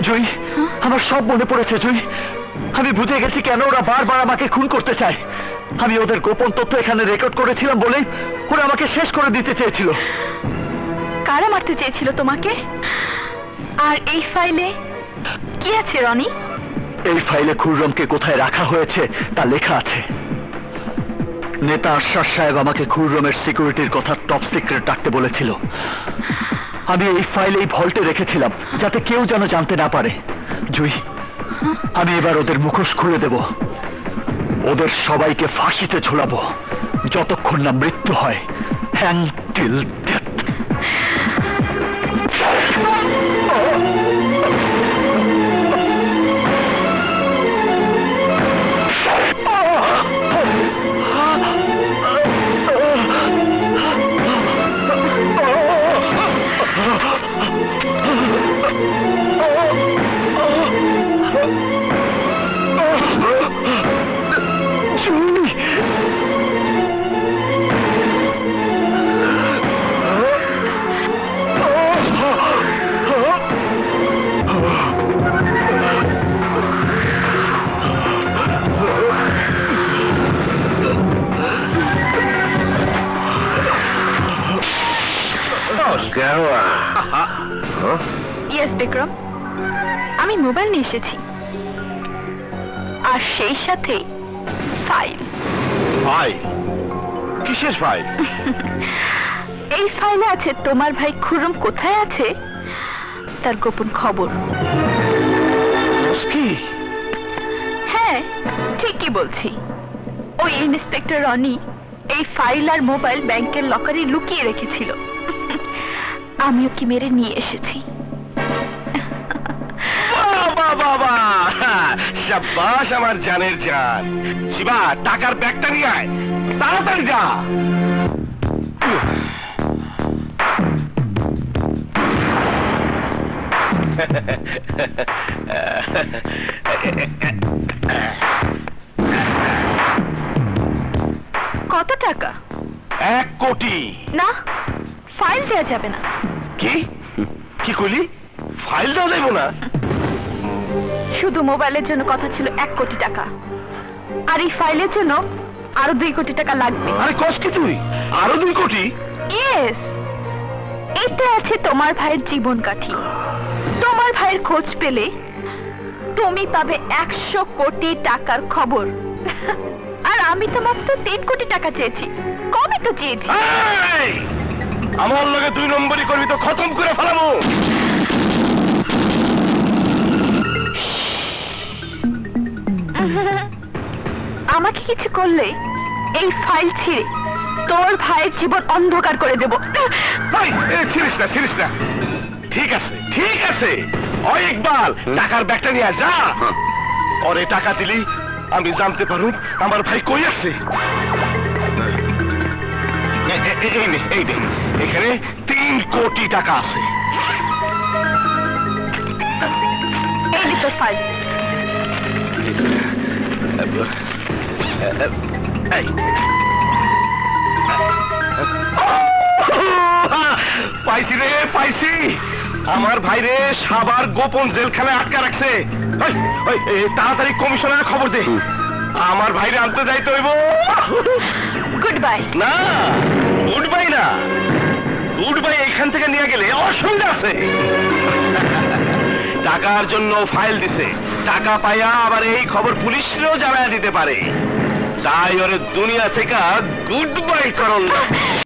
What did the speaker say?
জুই, আমার সব মনে পড়েছে জুই। আমি বুঝে গেছি কেন ওরা বারবার আমাকে খুন করতে চায়। আমি ওদের গোপন তথ্য এখানে রেকর্ড করেছিলাম বলে ওরা আমাকে শেষ করে দিতে চেয়েছিল। কারা মারতে চেয়েছিল তোমাকে? আর এই ফাইলে কি আছে রনি? এই ফাইলে খুররমকে কোথায় রাখা হয়েছে তা লেখা আছে। নেতা আশ্বাস সাহেব আমাকে খুররমের সিকিউরিটির কথা টপ সিক্রেট রাখতে বলেছিল। আমি এই ফাইল এই ভল্টে রেখেছিলাম যাতে কেউ যেন জানতে না পারে। জুই, আমি এবার ওদের মুখোশ খুলে দেব। ওদের সবাইকে ফাঁসিতে ঝোলাবো যতক্ষণ না মৃত্যু হয়। Hang till death. Yes Vikram, আমি মোবাইল নিয়ে এসেছি আর সেই সাথে ফাইল। ফাইল? কিসের ফাইল? এই ফাইলে আছে তোমার ভাই খুররম কোথায় আছে তার গোপন খবর। কি? হ্যাঁ, ঠিকই বলছি। ওই ইন্সপেক্টর রনি এই ফাইল আর মোবাইল ব্যাংকের লকারে লুকিয়ে রেখেছিল। আমিও কি মেরে নিয়ে এসেছি। বাবা, শাবাশ আমার জানের জান। শিবা, টাকার ব্যাগটা নিয়ে আয়, তাড়াতাড়ি যা। কত টাকা? 1 কোটি। না, ফাইল দেওয়া যাবে না। কি কি কইলি? ফাইল দেওয়া যাইব না? শুধু মোবাইলের জন্য কথা ছিল 1 কোটি টাকা, আর এই ফাইলের জন্য আরো 2 কোটি টাকা লাগবে। আরে কস কি তুই? আরো 2 কোটি? ইয়েস, এতে আছে তোমার ভাইয়ের জীবন কাঠি। তোমার ভাইয়ের খোঁজ পেলে তুমি পাবে 100 কোটি টাকার খবর। আর আমি তো মাত্র 3 কোটি টাকা চেয়েছি, কমই তো চেয়েছি। এই, আমার লগে 2 নম্বরই করবি তো খতম করে ফেলাবো। আমাকে কিছু করলে এই ফাইল ছিঁড়ে তোর ভাইয়ের জীবন অন্ধকার করে দেব। ছিড়িস না, ছিড়িস না। ঠিক আছে, ঠিক আছে। ওই ইকবাল, টাকার ব্যাগটা নিয়ে যা। পরে টাকা দিলি আমি জানতে পারুম আমার ভাই কই আছে। এই নে, এই নে, এখানে 3 কোটি টাকা আছে। এই নে তোর ফাইল। এই পাইছি রে, পাইছি। আমার ভাইরে সাবার গোপন জেলখানায় আটকা রাখছে। তাড়াতাড়ি কমিশনারের খবর দে। আমার ভাইরে আনতে যাইতে হইব। Good bye. না, গুড বাই না, গুড বাই এখান থেকে নিয়ে গেলে অসুবিধা আছে। টাকার জন্য ফাইল দিছে, টাকা পাইয়া আবার এই খবর পুলিশরাও জানায় দিতে পারে। তাই ওরে দুনিয়া থেকে গুড বাই করল।